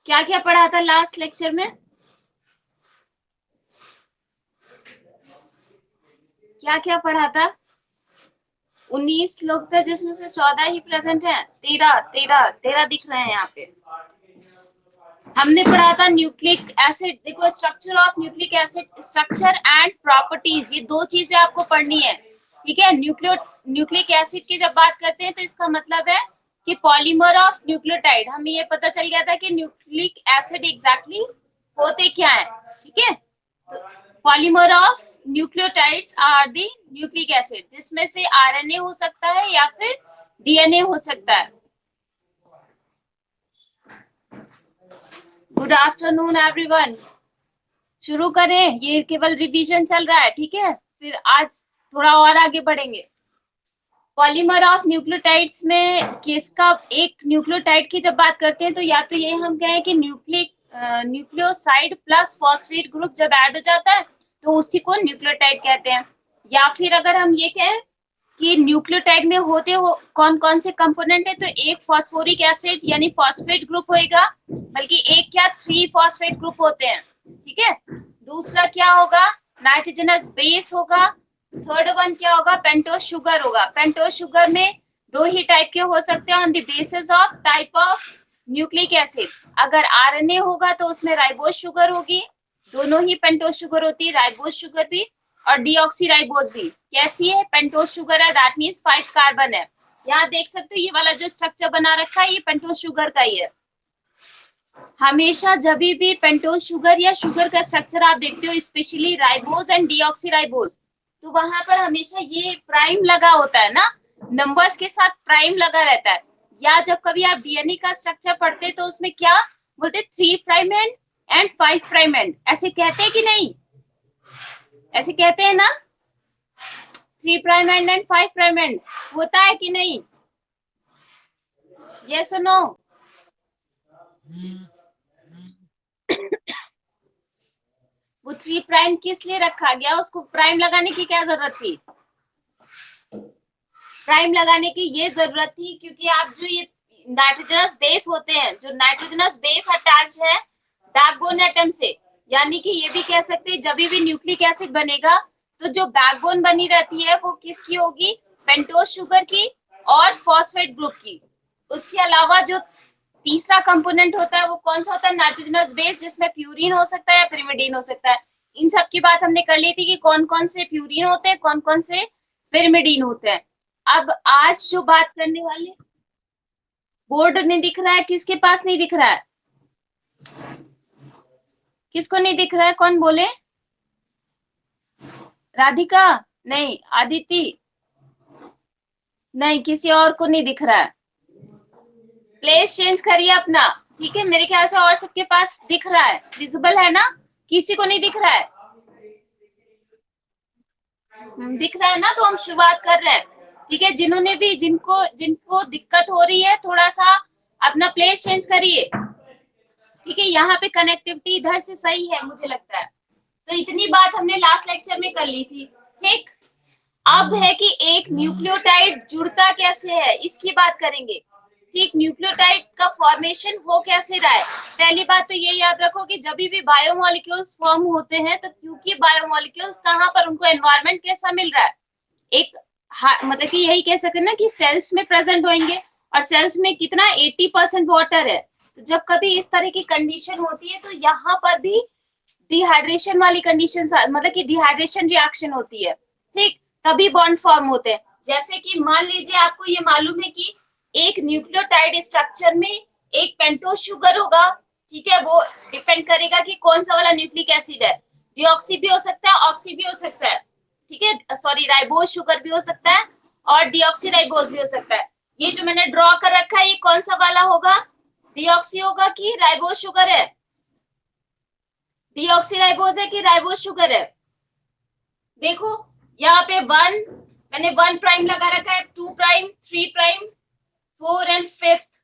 क्या क्या पढ़ा था लास्ट लेक्चर में? क्या क्या पढ़ा था? 19 लोग थे जिसमें से 14 ही प्रेजेंट है। 13 दिख रहे हैं यहाँ पे। हमने पढ़ा था न्यूक्लिक एसिड। देखो, structure of nucleic acid, structure and properties, ये दो चीजें आपको पढ़नी है। ठीक है, न्यूक्लिक एसिड की जब बात करते हैं तो इसका मतलब है कि पॉलीमर ऑफ न्यूक्लियोटाइड। हमें ये पता चल गया था कि न्यूक्लिक एसिड एग्जैक्टली होते क्या है। ठीक है, polymer of nucleotides are the nucleic acid, जिसमें से आरएनए हो सकता है या फिर डीएनए हो सकता है। Good afternoon everyone. शुरू करें, ये केवल रिवीजन चल रहा है। ठीक है, फिर आज थोड़ा और आगे बढ़ेंगे। पॉलीमर ऑफ न्यूक्लियोटाइड्स में किसका, एक न्यूक्लियोटाइड की जब बात करते हैं तो या तो ये हम कहें कि न्यूक्लियोसाइड प्लस फॉस्फेट ग्रुप जब ऐड हो जाता है तो उसी को न्यूक्लियोटाइड कहते हैं। या फिर अगर हम ये कहें कि न्यूक्लियोटाइड में होते हो कौन कौन से कंपोनेंट है, तो एक फॉस्फोरिक एसिड यानी फॉस्फेट ग्रुप होएगा, बल्कि एक क्या 3 फॉस्फेट ग्रुप होते हैं। ठीक है, दूसरा क्या होगा, नाइट्रोजनस बेस होगा। थर्ड वन क्या होगा, पेंटोस शुगर होगा। पेंटोस शुगर में दो ही टाइप के हो सकते हैं on the basis of type of nucleic acid. अगर आरएनए होगा तो उसमें राइबोस शुगर होगी, दोनों ही पेंटोस शुगर होती है, राइबोस शुगर भी और डीऑक्सीराइबोस भी। कैसी है, पेंटोस शुगर है, दैट मींस 5 कार्बन है। यहाँ देख सकते हो ये वाला जो स्ट्रक्चर बना रखा है ये पेंटोस शुगर का ही है। हमेशा जब भी पेंटोस शुगर या शुगर का स्ट्रक्चर आप देखते हो, स्पेशली राइबोस एंड डीऑक्सीराइबोस, तो वहां पर हमेशा ये प्राइम लगा होता है ना, नंबर्स के साथ प्राइम लगा रहता है। या जब कभी आप डीएनए का स्ट्रक्चर पढ़ते तो उसमें क्या बोलते, 3 प्राइम एंड 5 प्राइम एंड, ऐसे कहते हैं कि नहीं? ऐसे कहते हैं ना, 3 प्राइम एंड 5 प्राइम एंड होता है कि नहीं? यस और नो? वो 3 प्राइम किस लिए रखा गया, उसको प्राइम लगाने की क्या जरूरत थी? प्राइम लगाने की ये जरूरत थी क्योंकि आप जो ये नाइट्रोजनस बेस होते हैं, जो नाइट्रोजनस बेस अटैच है बैकबोन एटम से, यानी कि ये भी कह सकते हैं जब भी न्यूक्लिक एसिड बनेगा तो जो बैकबोन बनी रहती है वो किसकी होगी, पेंटोस शुगर की और फॉस्फेट ग्रुप की। उसके अलावा जो तीसरा कंपोनेंट होता है वो कौन सा होता है, नाइट्रोजनस बेस, जिसमें प्यूरिन हो सकता है या पिरिमिडीन हो सकता है। इन सब की बात हमने कर ली थी कि कौन कौन से प्यूरिन होते हैं, कौन कौन से पिरिमिडीन होते हैं। अब आज जो बात करने वाले, बोर्ड नहीं दिख रहा है, किसके पास नहीं दिख रहा है, किसको नहीं दिख रहा है, कौन बोले? राधिका? नहीं, आदिति? नहीं, किसी और को नहीं दिख रहा है। प्लेस चेंज करिए अपना। ठीक है, मेरे ख्याल से और सबके पास दिख रहा है, विजिबल है ना? किसी को नहीं दिख रहा है? दिख रहा है ना, तो हम शुरुआत कर रहे हैं। ठीक है, जिन्होंने भी, जिनको जिनको दिक्कत हो रही है थोड़ा सा अपना प्लेस चेंज करिए। ठीक है, यहाँ पे कनेक्टिविटी इधर से सही है मुझे लगता है। तो इतनी बात हमने लास्ट लेक्चर में कर ली थी। ठीक, अब है कि एक न्यूक्लियोटाइड जुड़ता कैसे है इसकी बात करेंगे। ठीक, न्यूक्लियोटाइड का फॉर्मेशन हो कैसे रहा है। पहली बात तो ये याद रखो कि जब भी बायोमोलिक्यूल्स फॉर्म होते हैं तो क्योंकि बायोमोलिक्यूल्स कहाँ पर, उनको एनवायरनमेंट कैसा मिल रहा है, एक मतलब कि यही कह सकते हैं ना कि सेल्स में प्रेजेंट होंगे, और सेल्स में कितना 80% वाटर है। तो जब कभी इस तरह की कंडीशन होती है तो यहाँ पर भी डिहाइड्रेशन वाली कंडीशन, मतलब कि डिहाइड्रेशन रिएक्शन होती है। ठीक, तभी बॉन्ड फॉर्म होते हैं। जैसे कि मान लीजिए आपको ये मालूम है कि एक न्यूक्लियोटाइड स्ट्रक्चर में एक पेंटोस शुगर होगा। ठीक है, वो डिपेंड करेगा कि कौन सा वाला न्यूक्लिक एसिड है, डिऑक्सी भी हो सकता है, ऑक्सी भी हो सकता है। ठीक है, सॉरी, राइबोस शुगर भी हो सकता है और डिऑक्सी राइबोस भी हो सकता है। ये जो मैंने ड्रॉ कर रखा है ये कौन सा वाला होगा, डिऑक्सी होगा कि राइबोस शुगर है? डीऑक्सीराइबोस है कि राइबोस शुगर है? देखो, यहाँ पे 1, मैंने 1 प्राइम लगा रखा है, 2 prime, 3 prime, 4 and 5th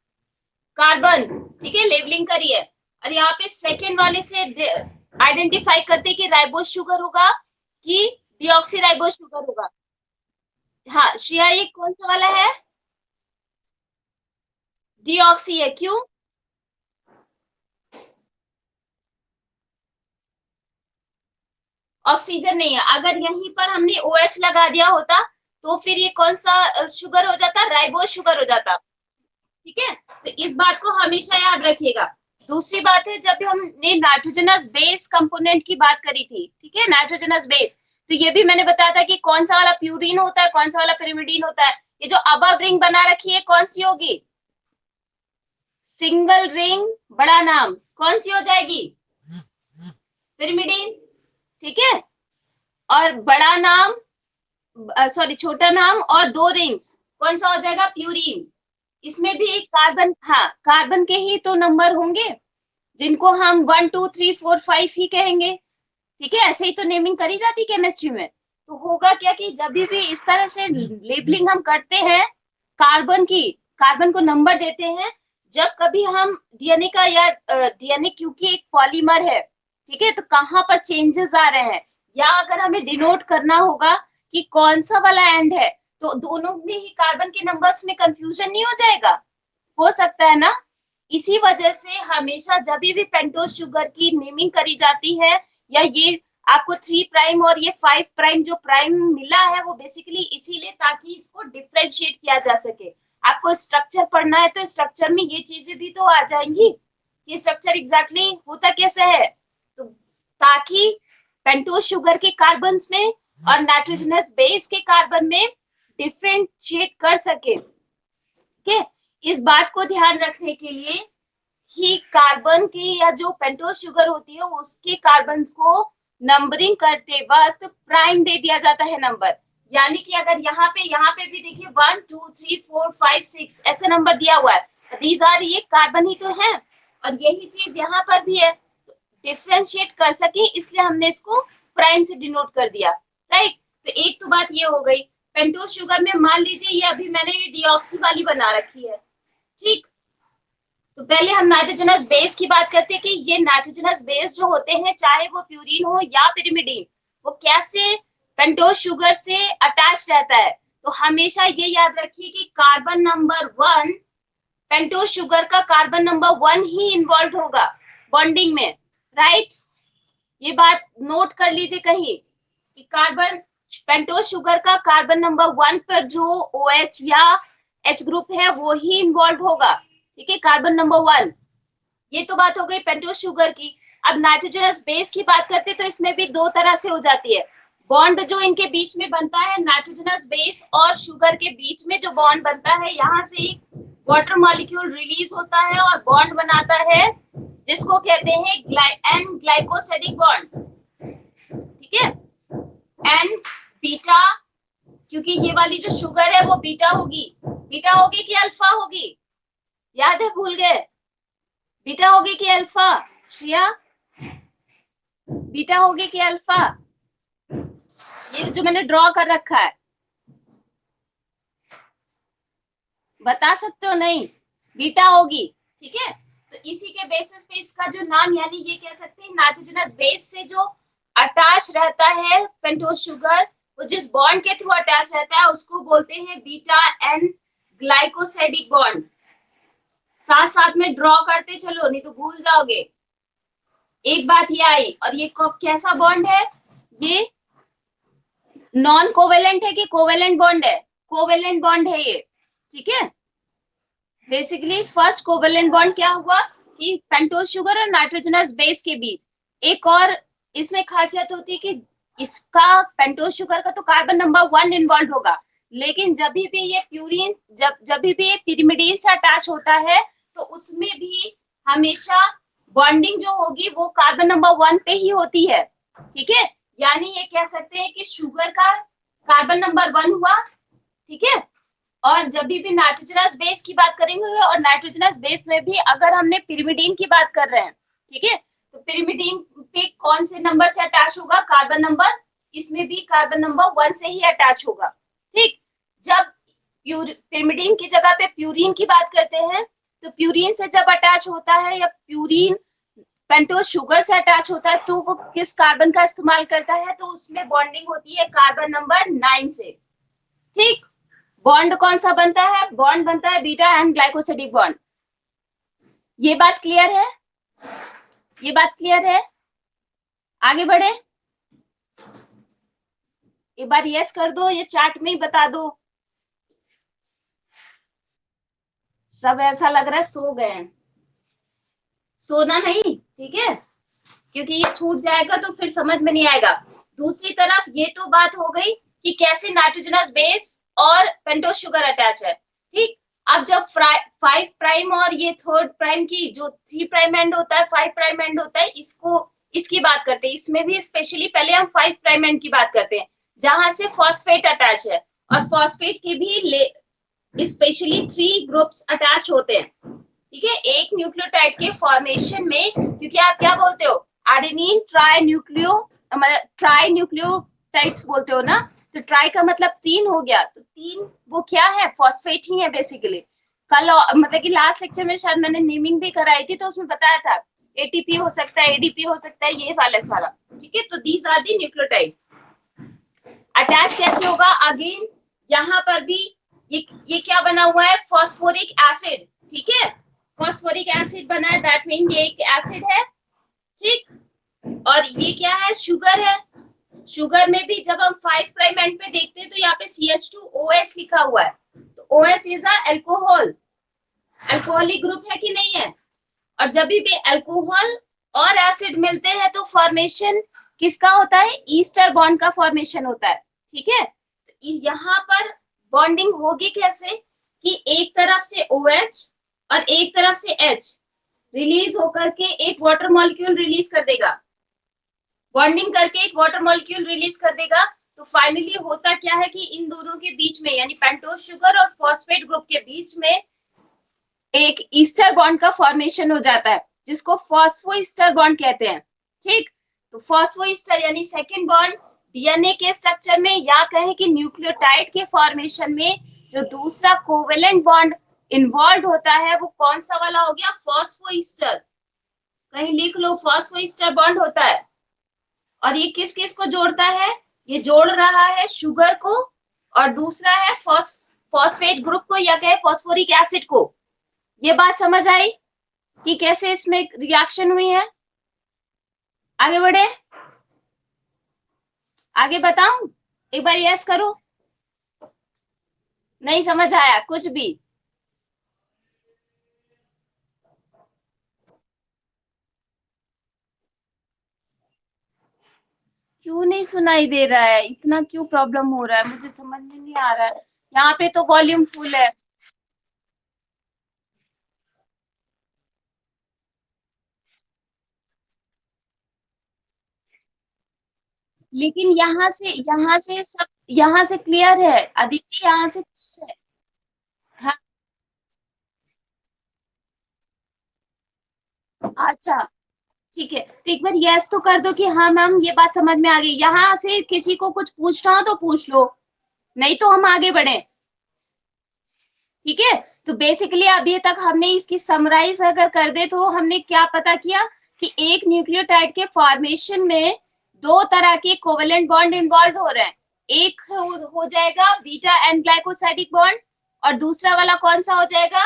carbon. ठीक है, लेबलिंग करिए। और यहाँ पे सेकेंड वाले से आइडेंटिफाई करते कि राइबोस शुगर होगा कि डीऑक्सीराइबोस शुगर होगा। हाँ श्रेया, ये कौन सा वाला है? डीऑक्सी है, क्यों? ऑक्सीजन नहीं है। अगर यहीं पर हमने OH लगा दिया होता तो फिर ये कौन सा शुगर हो जाता, राइबोज शुगर हो जाता। ठीक है, तो इस बात को हमेशा याद रखिएगा। दूसरी बात है, जब हमने नाइट्रोजनस बेस कंपोनेंट की बात करी थी, ठीक है, नाइट्रोजनस बेस, तो ये भी मैंने बताया था कि कौन सा वाला प्यूरिन होता है, कौन सा वाला पिरिमिडीन होता है। ये जो अबव रिंग बना रखी है कौन सी होगी, सिंगल रिंग बड़ा नाम, कौन सी हो जाएगी, पिरिमिडीन। ठीक है, और बड़ा नाम सॉरी छोटा नाम और 2 रिंग्स कौन सा हो जाएगा, प्यूरिन। इसमें भी कार्बन, हाँ कार्बन के ही तो नंबर होंगे जिनको हम 1 2 3 4 5 ही कहेंगे। ठीक है, ऐसे ही तो नेमिंग करी जाती केमिस्ट्री में। तो होगा क्या कि जब भी इस तरह से लेबलिंग हम करते हैं कार्बन की, कार्बन को नंबर देते हैं, जब कभी हम डीएनए का या डीएनए क्योंकि एक पॉलीमर है, ठीक है, तो कहाँ पर चेंजेस आ रहे हैं, या अगर हमें डिनोट करना होगा कि कौन सा वाला एंड है, तो दोनों में ही कार्बन के नंबर्स में कंफ्यूजन नहीं हो जाएगा, हो सकता है ना। इसी वजह से हमेशा जब भी पेंटोज शुगर की नेमिंग करी जाती है, या ये आपको 3 प्राइम और ये 5 प्राइम जो प्राइम मिला है, वो बेसिकली इसीलिए ताकि इसको डिफ्रेंशिएट किया जा सके। आपको स्ट्रक्चर पढ़ना है तो स्ट्रक्चर में ये चीजें भी तो आ जाएंगी कि स्ट्रक्चर एग्जैक्टली होता कैसे है, तो ताकि पेंटोज शुगर के कार्बन्स में और नाइट्रोजनस बेस के कार्बन में डिफ्रेंशिएट कर सके। ठीक है, इस बात को ध्यान रखने के लिए ही कार्बन की या जो पेंटोज शुगर होती है उसके कार्बन को नंबरिंग करते वक्त प्राइम दे दिया जाता है नंबर। यानी कि अगर यहाँ पे भी देखिए 1 2 3 4 5 6 ऐसे नंबर दिया हुआ है, दीज आर, ये कार्बन ही तो है, और यही चीज यहाँ पर भी है, डिफ्रेंशिएट कर सके इसलिए हमने इसको प्राइम से डिनोट कर दिया। राइट, तो एक तो बात ये हो गई। पेंटोज शुगर में मान लीजिए ये अभी मैंने ये डीऑक्सी वाली बना रखी है, ठीक, तो पहले हम नाइट्रोजनस बेस की बात करते हैं कि ये नाइट्रोजनस बेस जो होते हैं, चाहे वो प्यूरिन हो या पिरिमिडीन, वो कैसे पेंटोज शुगर से अटैच रहता है। तो हमेशा ये याद रखिए कि कार्बन नंबर 1, पेंटोज शुगर का कार्बन नंबर 1 ही इन्वॉल्व होगा बॉन्डिंग में। राइट, ये बात नोट कर लीजिए कहीं कि कार्बन पेंटोज शुगर का कार्बन नंबर 1 पर जो OH या H ग्रुप है वो ही इन्वॉल्व होगा। ठीक है, कार्बन नंबर 1। ये तो बात हो गई पेंटोज शुगर की। अब नाइट्रोजनस बेस की बात करते तो इसमें भी 2 तरह से हो जाती है। बॉन्ड जो इनके बीच में बनता है, नाइट्रोजनस बेस और शुगर के बीच में जो बॉन्ड बनता है, यहाँ से वाटर मॉलिक्यूल रिलीज होता है और बॉन्ड बनाता है जिसको कहते हैं एन ग्लाइकोसिडिक बॉन्ड। ठीक है, एन बीटा, क्योंकि ये वाली जो शुगर है वो बीटा होगी कि अल्फा होगी, याद है, भूल गए, बीटा होगी कि अल्फा, श्रिया, बीटा होगी कि अल्फा, ये जो मैंने ड्रॉ कर रखा है बता सकते हो, नहीं, बीटा होगी। ठीक है, तो इसी के बेसिस पे इसका जो नाम, यानी ये कह सकते हैं नाइट्रोजनस बेस से जो अटैच रहता है पेंटोज शुगर, वो जिस बॉन्ड के थ्रू अटैच रहता है उसको बोलते हैं बीटा एन ग्लाइकोसिडिक बॉन्ड। साथ साथ में ड्रॉ करते चलो, नहीं तो भूल जाओगे। एक बात ये आई, और ये कैसा बॉन्ड है, ये नॉन कोवेलेंट है कि कोवेलेंट बॉन्ड है, कोवेलेंट बॉन्ड है ये। ठीक है, बेसिकली फर्स्ट कोवेलेंट बॉन्ड क्या हुआ कि पेंटोज शुगर और नाइट्रोजनस बेस के बीच। एक और इसमें खासियत होती है कि इसका पेंटोज शुगर का तो कार्बन नंबर 1 इन्वॉल्व होगा, लेकिन जब भी ये प्यूरिन जब भी ये पिरिमिडीन से अटैच होता है तो उसमें भी हमेशा बॉन्डिंग जो होगी वो कार्बन नंबर 1 पे ही होती है। ठीक है, यानी ये कह सकते हैं कि शुगर का कार्बन नंबर 1 हुआ। ठीक है, और जब भी नाइट्रोजनस बेस की बात करेंगे, और नाइट्रोजनस बेस में भी अगर हमने पिरिमिडीन की बात कर रहे हैं, ठीक है, तो पिरिमिडीन पे कौन से नंबर से अटैच होगा, कार्बन नंबर, इसमें भी कार्बन नंबर 1 से ही अटैच होगा। ठीक, जब पिरिमिडीन की जगह पे प्यूरिन की बात करते हैं, तो प्यूरिन से जब अटैच होता है या प्यूरिन पेंटोज शुगर से अटैच होता है तो वो किस कार्बन का इस्तेमाल करता है, तो उसमें बॉन्डिंग होती है कार्बन नंबर 9 से। ठीक, बॉन्ड कौन सा बनता है, बॉन्ड बनता है बीटा एंड ग्लाइकोसिडिक बॉन्ड। ये बात क्लियर है, ये बात क्लियर है, आगे बढ़े। एक बार यस कर दो, ये चार्ट में ही बता दो। सब ऐसा लग रहा है सो गए हैं। सोना नहीं, ठीक है, क्योंकि ये छूट जाएगा तो फिर समझ में नहीं आएगा। दूसरी तरफ ये तो बात हो गई कि कैसे नाइट्रोजनस बेस और पेंटोज शुगर अटैच है, ठीक। अब जब 5 प्राइम और ये 3rd प्राइम की जो 3 प्राइम एंड होता है, 5 प्राइम एंड होता है, इसकी बात करते हैं। इसमें भी स्पेशली पहले हम 5 प्राइम एंड की बात करते हैं, जहां से फॉस्फेट अटैच है, और फॉस्फेट के भी स्पेशली 3 ग्रुप्स अटैच होते हैं, ठीक है, एक न्यूक्लियोटाइड के फॉर्मेशन में। क्योंकि आप क्या बोलते हो, एडेनिन ट्राई न्यूक्लियोटाइड्स बोलते हो ना, तो ट्राई का मतलब 3 हो गया, तो 3 वो क्या है, फॉस्फेट ही है बेसिकली। कल मतलब कि लास्ट लेक्चर में शायद मैंने नेमिंग भी कराई थी, तो उसमें बताया था एटीपी हो सकता है, एडीपी हो सकता है, ये वाला सारा, ठीक है। तो these are the nucleotide. Attach कैसे होगा, अगेन यहाँ पर भी ये क्या बना हुआ है, फॉस्फोरिक एसिड, ठीक है, फॉस्फोरिक एसिड बना है, दैट मीन ये एक एसिड है, ठीक। और ये क्या है, शुगर है। शुगर में भी जब हम 5 प्राइम एंड पे देखते हैं तो यहाँ पे CH2OH लिखा हुआ है, तो OH is alcohol, alcoholic group है कि नहीं है। और जब भी अल्कोहल और एसिड मिलते हैं तो फॉर्मेशन किसका होता है, ईस्टर बॉन्ड का फॉर्मेशन होता है, ठीक है। तो यहाँ पर बॉन्डिंग होगी कैसे कि एक तरफ से OH और एक तरफ से H रिलीज होकर के एक वाटर मॉलिक्यूल रिलीज कर देगा, बॉन्डिंग करके एक वाटर मॉलिक्यूल रिलीज कर देगा। तो फाइनली होता क्या है कि इन दोनों के बीच में, यानी पेंटोज शुगर और फॉस्फेट ग्रुप के बीच में एक ईस्टर बॉन्ड का फॉर्मेशन हो जाता है, जिसको फॉस्फोईस्टर बॉन्ड कहते हैं, ठीक। तो फॉस्फोईस्टर यानी सेकंड बॉन्ड डीएनए के स्ट्रक्चर में, या कहें कि न्यूक्लियोटाइड के फॉर्मेशन में जो दूसरा कोवेलेंट बॉन्ड इन्वॉल्व होता है, वो कौन सा वाला हो गया, फॉस्फोईस्टर। कहीं लिख लो, फॉस्फोईस्टर बॉन्ड होता है। और ये किस किस को जोड़ता है, ये जोड़ रहा है शुगर को, और दूसरा है फॉस्फेट ग्रुप को, या कहे फॉस्फोरिक एसिड को। ये बात समझ आई कि कैसे इसमें रिएक्शन हुई है। आगे बढ़े, आगे बताऊं, एक बार यस करो। नहीं समझ आया कुछ भी, क्यों नहीं सुनाई दे रहा है, इतना क्यों प्रॉब्लम हो रहा है, मुझे समझ में नहीं आ रहा है। यहाँ पे तो वॉल्यूम फुल है। लेकिन यहाँ से सब, यहाँ से क्लियर है अदिति, यहाँ से क्लियर है। हाँ, अच्छा ठीक है, तो एक बार यस तो कर दो कि हाँ मैम ये बात समझ में आ गई। यहाँ से किसी को कुछ पूछना हो तो पूछ लो, नहीं तो हम आगे बढ़े, ठीक है। तो बेसिकली अभी तक हमने इसकी समराइज अगर कर दे तो हमने क्या पता किया कि एक न्यूक्लियोटाइड के फॉर्मेशन में 2 तरह के कोवेलेंट बॉन्ड इन्वॉल्व हो रहे हैं। एक हो जाएगा बीटा एन ग्लाइकोसाइडिक बॉन्ड, और दूसरा वाला कौन सा हो जाएगा,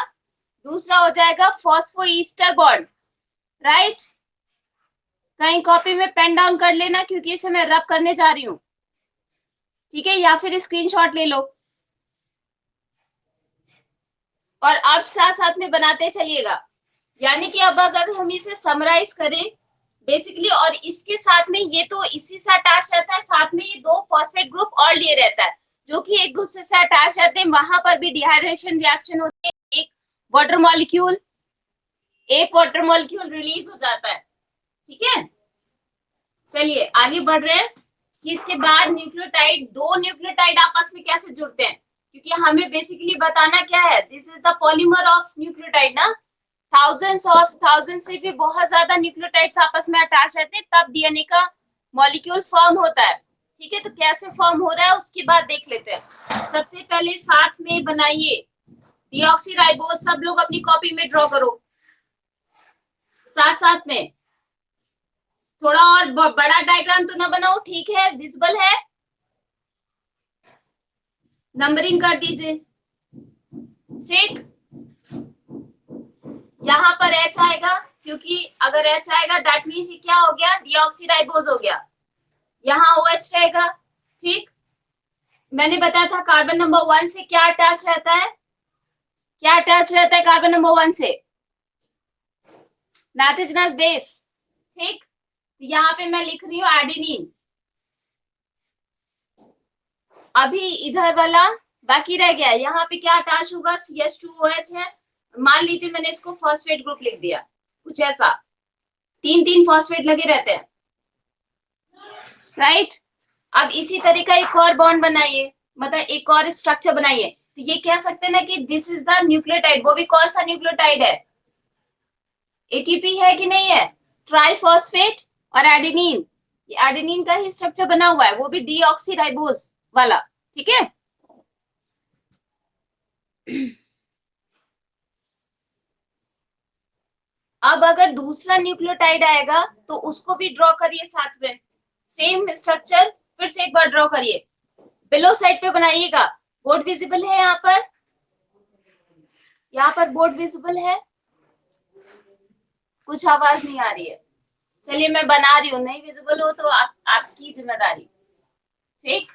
दूसरा हो जाएगा फॉस्फोईस्टर बॉन्ड, राइट। कहीं कॉपी में पेन डाउन कर लेना, क्योंकि इसे मैं रब करने जा रही हूँ, ठीक है, या फिर स्क्रीनशॉट ले लो। और अब साथ साथ में बनाते चलिएगा। यानी कि अब अगर हम इसे समराइज करें बेसिकली, और इसके साथ में ये तो इसी से अटैच रहता है, साथ में ये 2 फॉस्फेट ग्रुप और लिए रहता है जो कि एक दूसरे से अटैच रहते हैं, वहां पर भी डिहाइड्रेशन रिएक्शन होती है, वाटर मॉलिक्यूल एक वाटर मॉलिक्यूल रिलीज हो जाता है, ठीक है। चलिए आगे बढ़ रहे हैं कि इसके बाद न्यूक्लियोटाइड, 2 न्यूक्लियोटाइड आपस में कैसे जुड़ते हैं, क्योंकि हमें बेसिकली बताना क्या है, this is the polymer of nucleotide ना। थाउजेंड से भी बहुत ज्यादा न्यूक्लियोटाइड्स आपस में अटैच रहते हैं, तब डीएनए का मॉलिक्यूल फॉर्म होता है, ठीक है। तो कैसे फॉर्म हो रहा है उसकी बात देख लेते हैं। सबसे पहले साथ में बनाइए डीऑक्सीराइबोज, सब लोग अपनी कॉपी में ड्रॉ करो साथ साथ में। थोड़ा और बड़ा डायग्राम तो ना बनाओ, ठीक है, विजिबल है, नंबरिंग कर दीजिए, ठीक। यहाँ पर H आएगा, क्योंकि अगर H आएगा दैट मीन्स क्या हो गया, डीऑक्सीराइबोज हो गया। यहाँ OH रहेगा, ठीक। मैंने बताया था कार्बन नंबर 1 से क्या अटैच रहता है, क्या अटैच रहता है कार्बन नंबर 1 से? Nitrogenous base. ठीक, यहाँ पे मैं लिख रही हूँ एडेनिन। अभी इधर वाला बाकी रह गया, यहाँ पे क्या अटैच होगा? CH2OH है। मान लीजिए मैंने इसको फॉस्फेट ग्रुप लिख दिया, कुछ ऐसा, 3 फॉस्फेट लगे रहते हैं, राइट। अब इसी तरीका एक और बॉन्ड बनाइए, मतलब एक और स्ट्रक्चर बनाइए, तो ये कह सकते हैं ना कि दिस इज द न्यूक्लियोटाइड। वो भी कौन सा न्यूक्लियोटाइड है? ATP है कि नहीं है? ट्राइफॉस्फेट और एडेनिन, ये एडेनिन का ही स्ट्रक्चर बना हुआ है, वो भी डीऑक्सीराइबोस वाला। ठीक है, अब अगर दूसरा न्यूक्लियोटाइड आएगा तो उसको भी ड्रॉ करिए साथ में, सेम स्ट्रक्चर फिर से एक बार ड्रॉ करिए। बिलो साइड पे बनाइएगा। बोर्ड विजिबल है यहाँ पर? यहाँ पर बोर्ड विजिबल है? कुछ आवाज नहीं आ रही है। चलिए मैं बना रही हूँ, नहीं विजिबल हो तो आपकी जिम्मेदारी। ठीक,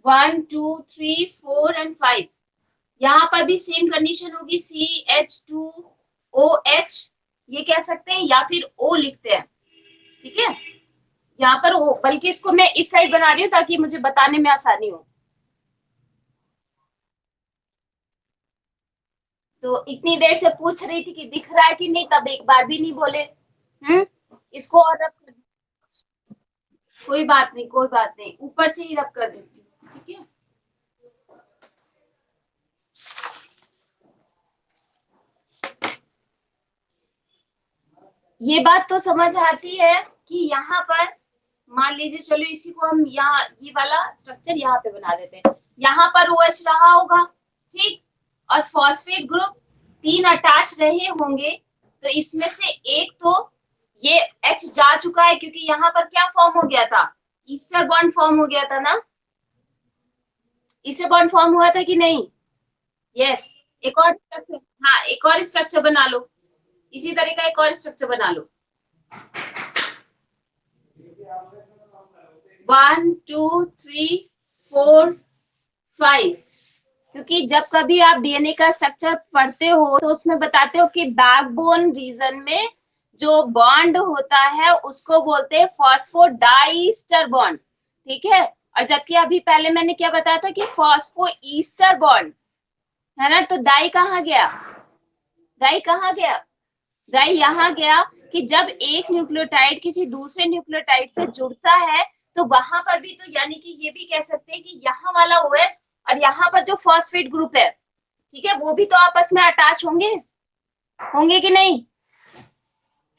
one two three four and 5। यहाँ पर भी सेम कंडीशन होगी, CH2OH ये कह सकते हैं, या फिर O लिखते हैं। ठीक है, यहाँ पर O, बल्कि इसको मैं इस साइड बना रही हूँ ताकि मुझे बताने में आसानी हो। तो इतनी देर से पूछ रही थी कि दिख रहा है कि नहीं, तब एक बार भी नहीं बोले। इसको और रब कर, कोई बात नहीं, कोई बात नहीं, ऊपर से ही रब कर देती हूँ। ठीक है, ये बात तो समझ आती है कि यहाँ पर मान लीजिए, चलो इसी को हम यहाँ ये वाला स्ट्रक्चर यहाँ पे बना देते हैं, यहाँ पर OH रहा होगा, ठीक, और फॉस्फेट ग्रुप 3 अटैच रहे होंगे, तो इसमें से एक तो ये H जा चुका है, क्योंकि यहाँ पर क्या फॉर्म हो गया था? ईस्टर बॉन्ड फॉर्म हो गया था ना, ईस्टर बॉन्ड फॉर्म हुआ था कि नहीं? यस। एक और स्ट्रक्चर, हाँ एक और स्ट्रक्चर बना लो, इसी तरह का एक और स्ट्रक्चर बना लो। 1 2 3 4 5। क्योंकि जब कभी आप DNA का स्ट्रक्चर पढ़ते हो तो उसमें बताते हो कि बैकबोन रीजन में जो बॉन्ड होता है उसको बोलते हैं फॉस्फोडाइस्टर बॉन्ड। ठीक है, और जबकि अभी पहले मैंने क्या बताया था कि फॉस्फो ईस्टर बॉन्ड है ना, तो डाई कहाँ गया? डाई कहाँ गया? डाई यहाँ गया कि जब एक न्यूक्लियोटाइड किसी दूसरे न्यूक्लियोटाइड से जुड़ता है तो वहां पर भी, तो यानी कि ये भी कह सकते हैं कि यहाँ वाला OH और यहाँ पर जो फॉस्फेट ग्रुप है, ठीक है, वो भी तो आपस में अटैच होंगे, होंगे कि नहीं?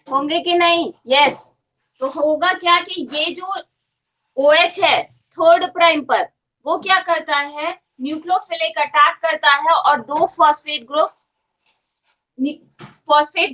होंगे कि नहीं? यस। तो होगा क्या कि ये जो OH है 3rd प्राइम पर, वो क्या करता है? न्यूक्लियोफिलिक अटैक करता है और 2 फॉस्फेट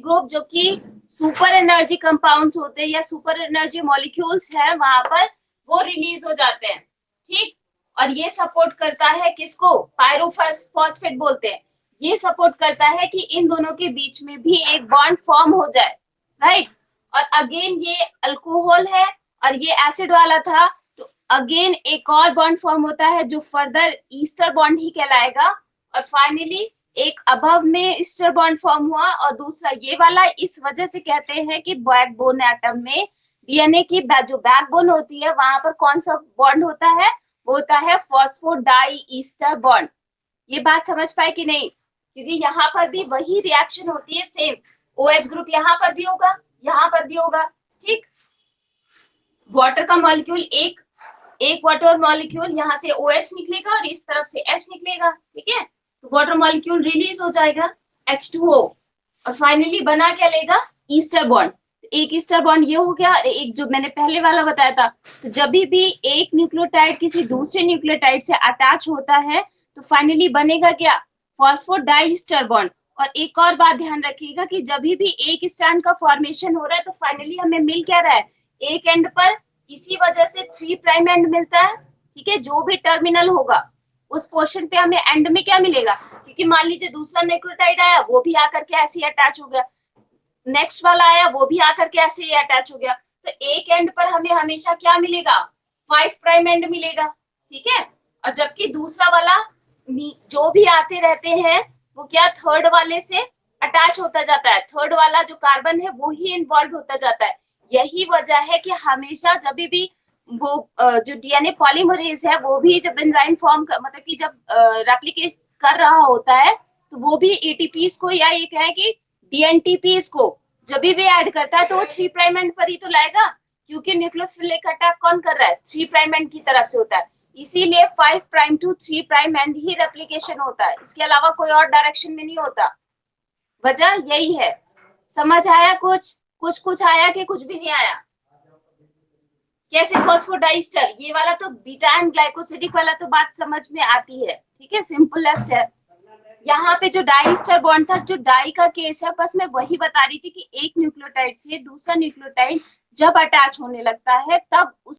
ग्रुप जो कि सुपर एनर्जी कंपाउंड्स होते हैं या सुपर एनर्जी मॉलिक्यूल्स है, वहां पर वो रिलीज हो जाते हैं। ठीक, और ये सपोर्ट करता है किसको? पायरोफॉस्फेट बोलते हैं। ये सपोर्ट करता है कि इन दोनों के बीच में भी एक बॉन्ड फॉर्म हो जाए, राइट। और अगेन ये अल्कोहल है और ये एसिड वाला था, तो अगेन एक और बॉन्ड फॉर्म होता है जो फर्दर ईस्टर बॉन्ड ही कहलाएगा। और फाइनली एक अबव में ईस्टर बॉन्ड फॉर्म हुआ और दूसरा ये वाला, इस वजह से कहते हैं कि बैकबोन एटम में DNA की जो बैकबोन होती है वहां पर कौन सा बॉन्ड होता है? वो होता है फॉस्फोडाई ईस्टर बॉन्ड। ये बात समझ पाए कि नहीं? क्योंकि यहाँ पर भी वही रिएक्शन होती है, सेम OH ग्रुप यहाँ पर भी होगा, यहाँ पर भी होगा। ठीक, वाटर का मॉलिक्यूल एक वाटर मॉलिक्यूल यहाँ से OH निकलेगा और इस तरफ से H निकलेगा, ठीक है, तो वाटर मॉलिक्यूल रिलीज हो जाएगा H2O और फाइनली बना क्या लेगा? Ester bond. एक ईस्टर बॉन्ड ये हो गया, एक जो मैंने पहले वाला बताया था, तो जब भी एक न्यूक्लियोटाइड किसी दूसरे न्यूक्लियोटाइड से अटैच होता है तो फाइनली बनेगा क्या? Phosphodiester bond. और एक और बात ध्यान रखिएगा कि जब भी एक स्ट्रैंड का फॉर्मेशन हो रहा है तो फाइनली हमें मिल क्या रहा है? एक एंड पर, इसी वजह से 3 प्राइम एंड मिलता है। ठीक है, जो भी टर्मिनल होगा उस पोर्शन पे हमें एंड में क्या मिलेगा? क्योंकि मान लीजिए दूसरा न्यूक्लियोटाइड आया, वो भी आकर के ऐसे ही अटैच हो गया, नेक्स्ट वाला आया, वो भी आकर के ऐसे ही अटैच हो गया, तो एक एंड पर हमें हमेशा क्या मिलेगा, 5 प्राइम एंड मिलेगा, ठीक है। और जबकि दूसरा वाला जो भी आते रहते हैं वो क्या थर्ड वाले से अटैच होता जाता है, थर्ड वाला जो कार्बन है वो ही इन्वॉल्व होता जाता है। यही वजह है कि हमेशा जब भी वो जो डीएनए पॉलीमरेज है वो भी जब एंजाइम फॉर्म मतलब कि जब रेप्लिकेट कर रहा होता है तो वो भी एटीपीज को या ये कहें कि डीएनटीपीज को जब भी ऐड करता है तो वो 3 प्राइम एंड पर ही तो लाएगा, क्योंकि न्यूक्लियोफिलिक अटैक कौन कर रहा है, 3 प्राइम एंड की तरफ से होता है। इसीलिए 5 प्राइम टू 3 प्राइम एंड ही रेप्लिकेशन होता है, इसके अलावा कोई और डायरेक्शन में नहीं होता। वजह यही है। समझ आया कुछ, कुछ आया कि कुछ भी नहीं आया? कैसे फॉस्फोडाइस्टर, ये वाला तो बीटा एंड ग्लाइकोसिडिक वाला तो बात समझ में आती है, ठीक है, सिंपलेस्ट है। यहाँ पे जो डाइस्टर बॉन्ड था, जो डाई का केस है, बस मैं वही बता रही थी कि एक न्यूक्लियोटाइड से दूसरा न्यूक्लियोटाइड जब अटैच होने लगता है तब उस